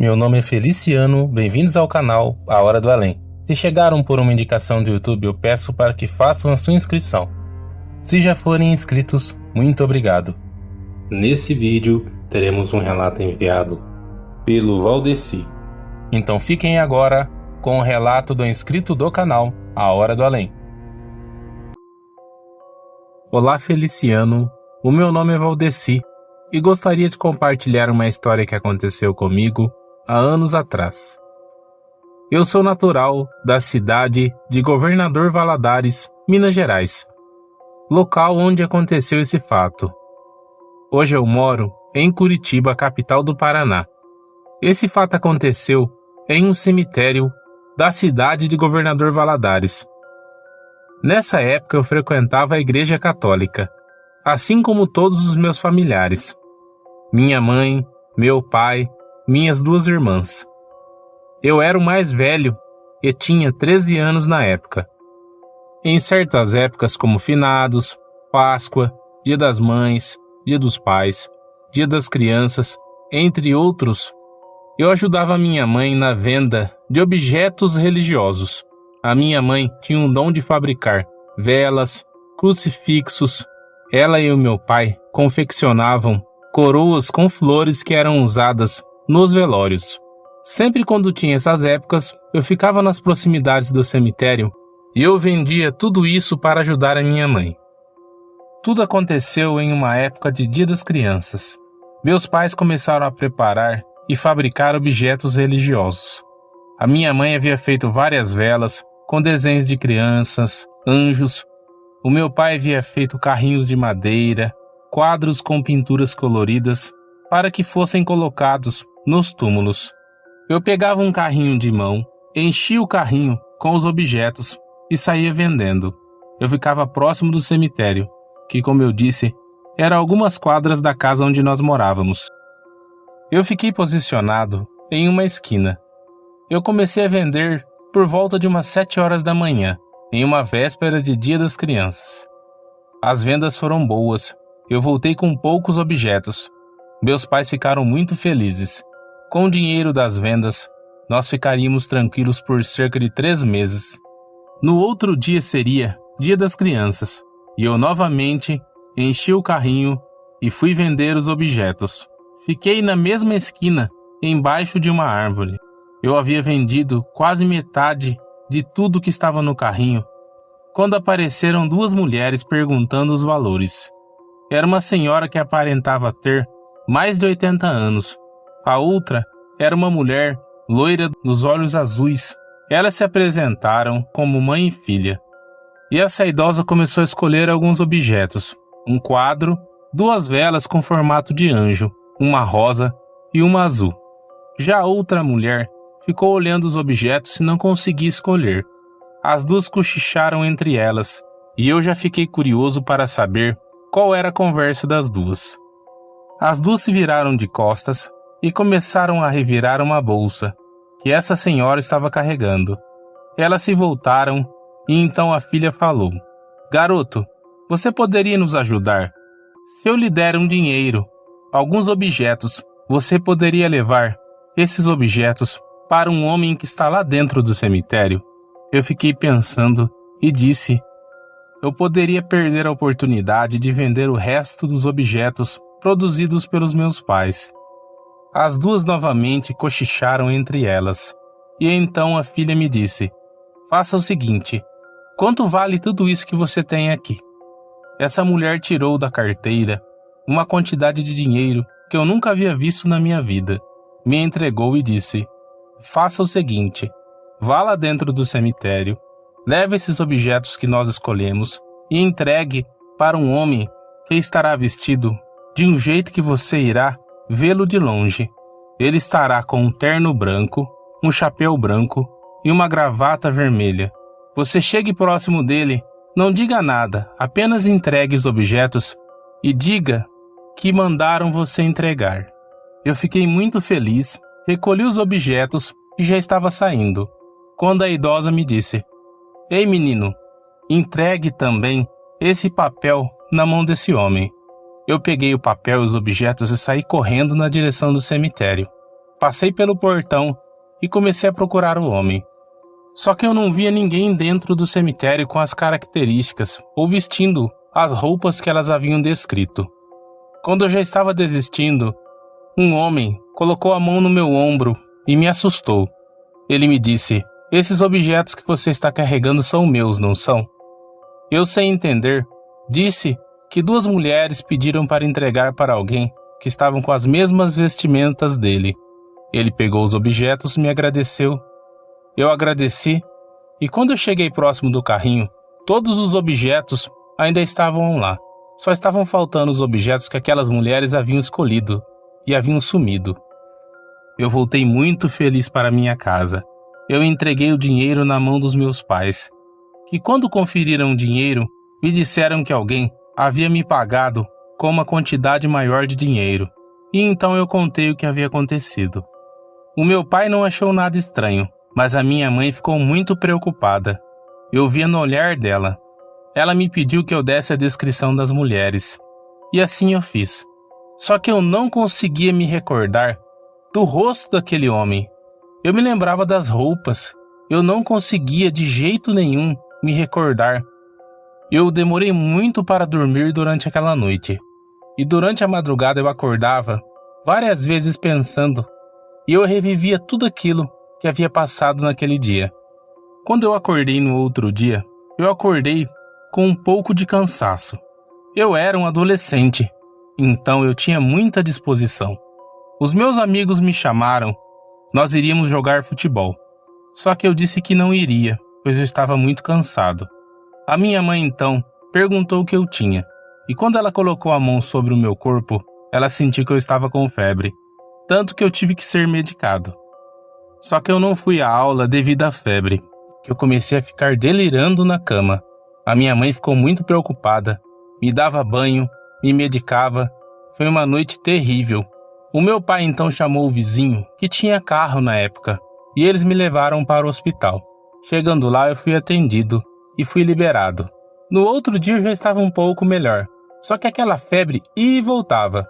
Meu nome é Feliciano, bem-vindos ao canal A Hora do Além. Se chegaram por uma indicação do YouTube, eu peço para que façam a sua inscrição. Se já forem inscritos, muito obrigado. Nesse vídeo, teremos um relato enviado pelo Valdeci. Então fiquem agora com o relato do inscrito do canal A Hora do Além. Olá Feliciano, o meu nome é Valdeci e gostaria de compartilhar uma história que aconteceu comigo há anos atrás. Eu sou natural da cidade de Governador Valadares, Minas Gerais, local onde aconteceu esse fato. Hoje eu moro em Curitiba, capital do Paraná. Esse fato aconteceu em um cemitério da cidade de Governador Valadares. Nessa época eu frequentava a Igreja Católica, assim como todos os meus familiares. Minha mãe, meu pai, minhas duas irmãs. Eu era o mais velho e tinha 13 anos na época. Em certas épocas como finados, Páscoa, Dia das Mães, Dia dos Pais, Dia das Crianças, entre outros, eu ajudava minha mãe na venda de objetos religiosos. A minha mãe tinha um dom de fabricar velas, crucifixos. Ela e o meu pai confeccionavam coroas com flores que eram usadas nos velórios. Sempre quando tinha essas épocas, eu ficava nas proximidades do cemitério e eu vendia tudo isso para ajudar a minha mãe. Tudo aconteceu em uma época de Dia das Crianças. Meus pais começaram a preparar e fabricar objetos religiosos. A minha mãe havia feito várias velas com desenhos de crianças, anjos. O meu pai havia feito carrinhos de madeira, quadros com pinturas coloridas para que fossem colocados nos túmulos. Eu pegava um carrinho de mão, enchia o carrinho com os objetos e saía vendendo. Eu ficava próximo do cemitério, que, como eu disse, era algumas quadras da casa onde nós morávamos. Eu fiquei posicionado em uma esquina. Eu comecei a vender por volta de umas 7 horas da manhã, em uma véspera de Dia das Crianças. As vendas foram boas. Eu voltei com poucos objetos. Meus pais ficaram muito felizes. Com o dinheiro das vendas, nós ficaríamos tranquilos por cerca de 3 meses. No outro dia seria Dia das Crianças, e eu novamente enchi o carrinho e fui vender os objetos. Fiquei na mesma esquina, embaixo de uma árvore. Eu havia vendido quase metade de tudo que estava no carrinho, quando apareceram 2 mulheres perguntando os valores. Era uma senhora que aparentava ter mais de 80 anos. A outra era uma mulher loira dos olhos azuis. Elas se apresentaram como mãe e filha. E essa idosa começou a escolher alguns objetos. Um quadro, 2 velas com formato de anjo, uma rosa e uma azul. Já a outra mulher ficou olhando os objetos e não conseguia escolher. As 2 cochicharam entre elas, e eu já fiquei curioso para saber qual era a conversa das 2. As 2 se viraram de costas e começaram a revirar uma bolsa que essa senhora estava carregando. Elas se voltaram e então a filha falou: "Garoto, você poderia nos ajudar? Se eu lhe der um dinheiro, alguns objetos, você poderia levar esses objetos para um homem que está lá dentro do cemitério?" Eu fiquei pensando e disse: eu poderia perder a oportunidade de vender o resto dos objetos produzidos pelos meus pais. As 2 novamente cochicharam entre elas. E então a filha me disse: "Faça o seguinte, quanto vale tudo isso que você tem aqui?" Essa mulher tirou da carteira uma quantidade de dinheiro que eu nunca havia visto na minha vida. Me entregou e disse: "Faça o seguinte, vá lá dentro do cemitério, leve esses objetos que nós escolhemos e entregue para um homem que estará vestido de um jeito que você irá vê-lo de longe. Ele estará com um terno branco, um chapéu branco e uma gravata vermelha. Você chegue próximo dele, não diga nada, apenas entregue os objetos e diga que mandaram você entregar." Eu fiquei muito feliz, recolhi os objetos e já estava saindo, quando a idosa me disse: "Ei menino, entregue também esse papel na mão desse homem." Eu peguei o papel e os objetos e saí correndo na direção do cemitério. Passei pelo portão e comecei a procurar o homem. Só que eu não via ninguém dentro do cemitério com as características ou vestindo as roupas que elas haviam descrito. Quando eu já estava desistindo, um homem colocou a mão no meu ombro e me assustou. Ele me disse: "Esses objetos que você está carregando são meus, não são?" Eu, sem entender, disse que 2 mulheres pediram para entregar para alguém que estavam com as mesmas vestimentas dele. Ele pegou os objetos, me agradeceu. Eu agradeci, e quando eu cheguei próximo do carrinho, todos os objetos ainda estavam lá. Só estavam faltando os objetos que aquelas mulheres haviam escolhido e haviam sumido. Eu voltei muito feliz para minha casa. Eu entreguei o dinheiro na mão dos meus pais, que quando conferiram o dinheiro, me disseram que alguém havia me pagado com uma quantidade maior de dinheiro. E então eu contei o que havia acontecido. O meu pai não achou nada estranho, mas a minha mãe ficou muito preocupada. Eu via no olhar dela. Ela me pediu que eu desse a descrição das mulheres. E assim eu fiz. Só que eu não conseguia me recordar do rosto daquele homem. Eu me lembrava das roupas. Eu não conseguia de jeito nenhum me recordar. Eu demorei muito para dormir durante aquela noite. E durante a madrugada eu acordava várias vezes pensando, e eu revivia tudo aquilo que havia passado naquele dia. Quando eu acordei no outro dia, eu acordei com um pouco de cansaço. Eu era um adolescente, então eu tinha muita disposição. Os meus amigos me chamaram, nós iríamos jogar futebol. Só que eu disse que não iria, pois eu estava muito cansado. A minha mãe então perguntou o que eu tinha, e quando ela colocou a mão sobre o meu corpo, ela sentiu que eu estava com febre, tanto que eu tive que ser medicado. Só que eu não fui à aula devido à febre, que eu comecei a ficar delirando na cama. A minha mãe ficou muito preocupada, me dava banho, me medicava. Foi uma noite terrível. O meu pai então chamou o vizinho, que tinha carro na época, e eles me levaram para o hospital. Chegando lá eu fui atendido e fui liberado. No outro dia eu já estava um pouco melhor, só que aquela febre ia e voltava.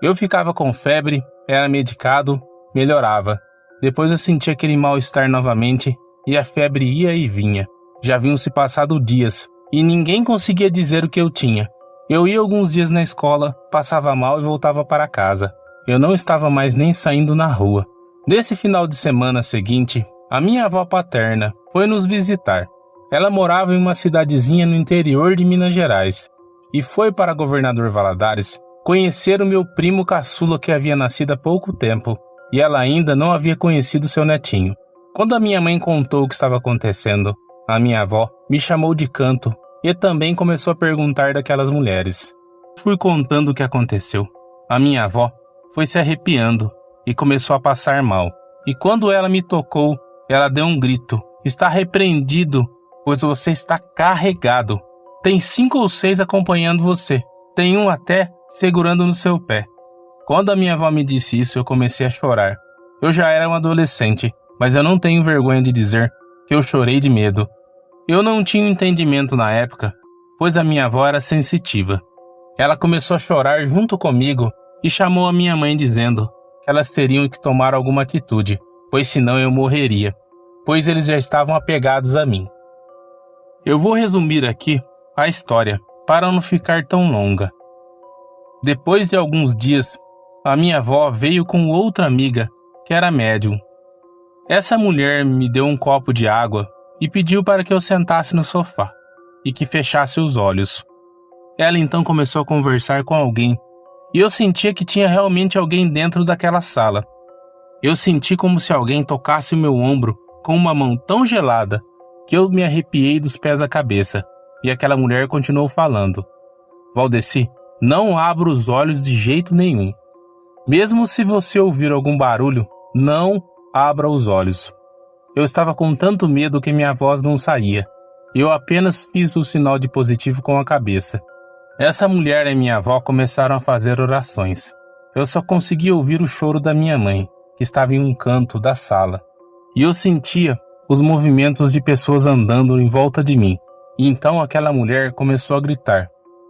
Eu ficava com febre, era medicado, melhorava. Depois eu sentia aquele mal-estar novamente e a febre ia e vinha. Já haviam se passado dias e ninguém conseguia dizer o que eu tinha. Eu ia alguns dias na escola, passava mal e voltava para casa. Eu não estava mais nem saindo na rua. Nesse final de semana seguinte, a minha avó paterna foi nos visitar. Ela morava em uma cidadezinha no interior de Minas Gerais e foi para Governador Valadares conhecer o meu primo caçula que havia nascido há pouco tempo e ela ainda não havia conhecido seu netinho. Quando a minha mãe contou o que estava acontecendo, a minha avó me chamou de canto e também começou a perguntar daquelas mulheres. Fui contando o que aconteceu. A minha avó foi se arrepiando e começou a passar mal. E quando ela me tocou, ela deu um grito: "Está repreendido, pois você está carregado. Tem 5 ou 6 acompanhando você. Tem um até segurando no seu pé." Quando a minha avó me disse isso, eu comecei a chorar. Eu já era um adolescente, mas eu não tenho vergonha de dizer que eu chorei de medo. Eu não tinha entendimento na época, pois a minha avó era sensitiva. Ela começou a chorar junto comigo e chamou a minha mãe dizendo que elas teriam que tomar alguma atitude, pois senão eu morreria, pois eles já estavam apegados a mim. Eu vou resumir aqui a história, para não ficar tão longa. Depois de alguns dias, a minha avó veio com outra amiga, que era médium. Essa mulher me deu um copo de água e pediu para que eu sentasse no sofá e que fechasse os olhos. Ela então começou a conversar com alguém, e eu sentia que tinha realmente alguém dentro daquela sala. Eu senti como se alguém tocasse o meu ombro com uma mão tão gelada que eu me arrepiei dos pés à cabeça, e aquela mulher continuou falando: "Valdeci, não abra os olhos de jeito nenhum. Mesmo se você ouvir algum barulho, não abra os olhos." Eu estava com tanto medo que minha voz não saía. Eu apenas fiz o sinal de positivo com a cabeça. Essa mulher e minha avó começaram a fazer orações. Eu só conseguia ouvir o choro da minha mãe, que estava em um canto da sala. E eu sentia os movimentos de pessoas andando em volta de mim. E então aquela mulher começou a gritar: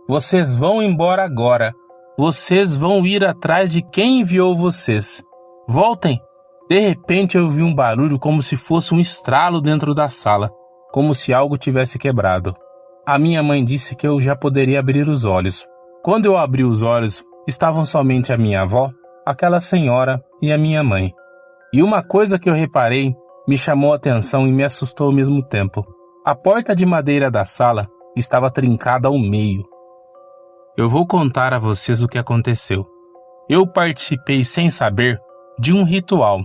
"Vocês vão embora agora. Vocês vão ir atrás de quem enviou vocês. Voltem De repente eu vi um barulho como se fosse um estralo dentro da sala, como se algo tivesse quebrado. A minha mãe disse que eu já poderia abrir os olhos. Quando eu abri os olhos, estavam somente a minha avó, aquela senhora e a minha mãe. E uma coisa que eu reparei me chamou a atenção e me assustou ao mesmo tempo. A porta de madeira da sala estava trincada ao meio. Eu vou contar a vocês o que aconteceu. Eu participei sem saber de um ritual.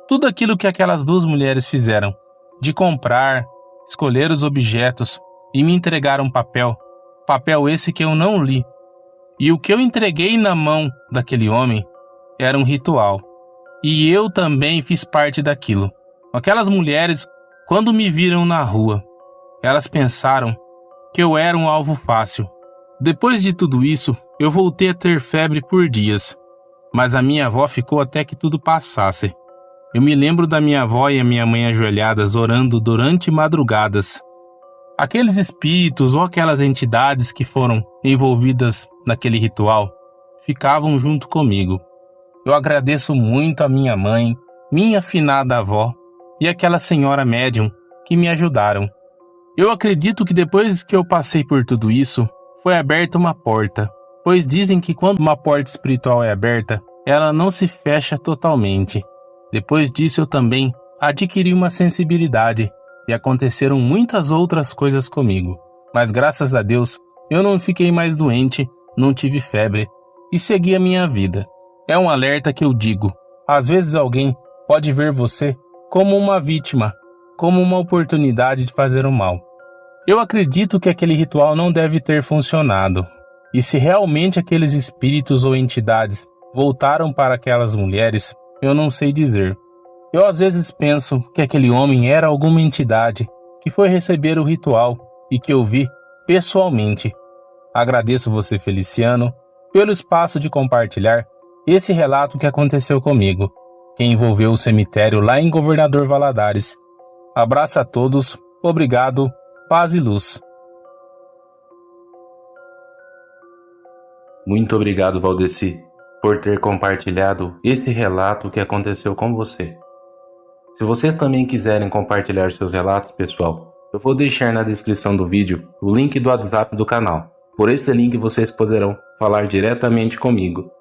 Tudo aquilo que aquelas duas mulheres fizeram, de comprar, escolher os objetos e me entregar um papel esse que eu não li. E o que eu entreguei na mão daquele homem era um ritual. E eu também fiz parte daquilo. Aquelas mulheres, quando me viram na rua, elas pensaram que eu era um alvo fácil. Depois de tudo isso, eu voltei a ter febre por dias, mas a minha avó ficou até que tudo passasse. Eu me lembro da minha avó e a minha mãe ajoelhadas orando durante madrugadas. Aqueles espíritos ou aquelas entidades que foram envolvidas naquele ritual ficavam junto comigo. Eu agradeço muito a minha mãe, minha finada avó e aquela senhora médium que me ajudaram. Eu acredito que depois que eu passei por tudo isso, foi aberta uma porta, pois dizem que quando uma porta espiritual é aberta, ela não se fecha totalmente. Depois disso eu também adquiri uma sensibilidade e aconteceram muitas outras coisas comigo. Mas graças a Deus, eu não fiquei mais doente, não tive febre e segui a minha vida. É um alerta que eu digo. Às vezes alguém pode ver você como uma vítima, como uma oportunidade de fazer o mal. Eu acredito que aquele ritual não deve ter funcionado. E se realmente aqueles espíritos ou entidades voltaram para aquelas mulheres, eu não sei dizer. Eu às vezes penso que aquele homem era alguma entidade que foi receber o ritual e que eu vi pessoalmente. Agradeço você, Feliciano, pelo espaço de compartilhar esse relato que aconteceu comigo, que envolveu o cemitério lá em Governador Valadares. Abraço a todos, obrigado, paz e luz. Muito obrigado, Valdeci, por ter compartilhado esse relato que aconteceu com você. Se vocês também quiserem compartilhar seus relatos, pessoal, eu vou deixar na descrição do vídeo o link do WhatsApp do canal. Por esse link vocês poderão falar diretamente comigo.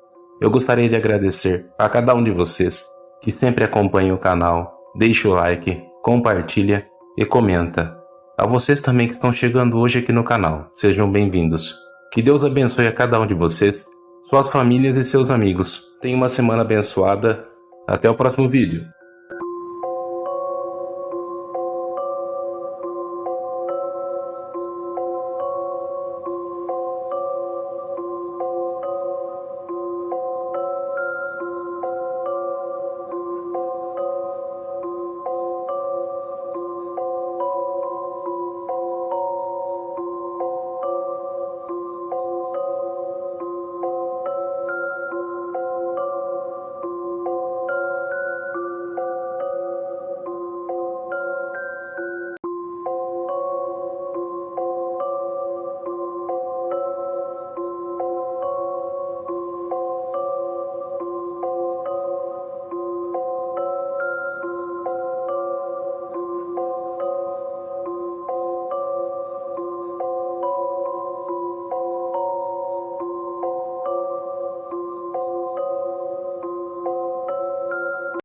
Eu gostaria de agradecer a cada um de vocês que sempre acompanha o canal, deixa o like, compartilha e comenta. A vocês também que estão chegando hoje aqui no canal, sejam bem-vindos. Que Deus abençoe a cada um de vocês, suas famílias e seus amigos. Tenha uma semana abençoada. Até o próximo vídeo.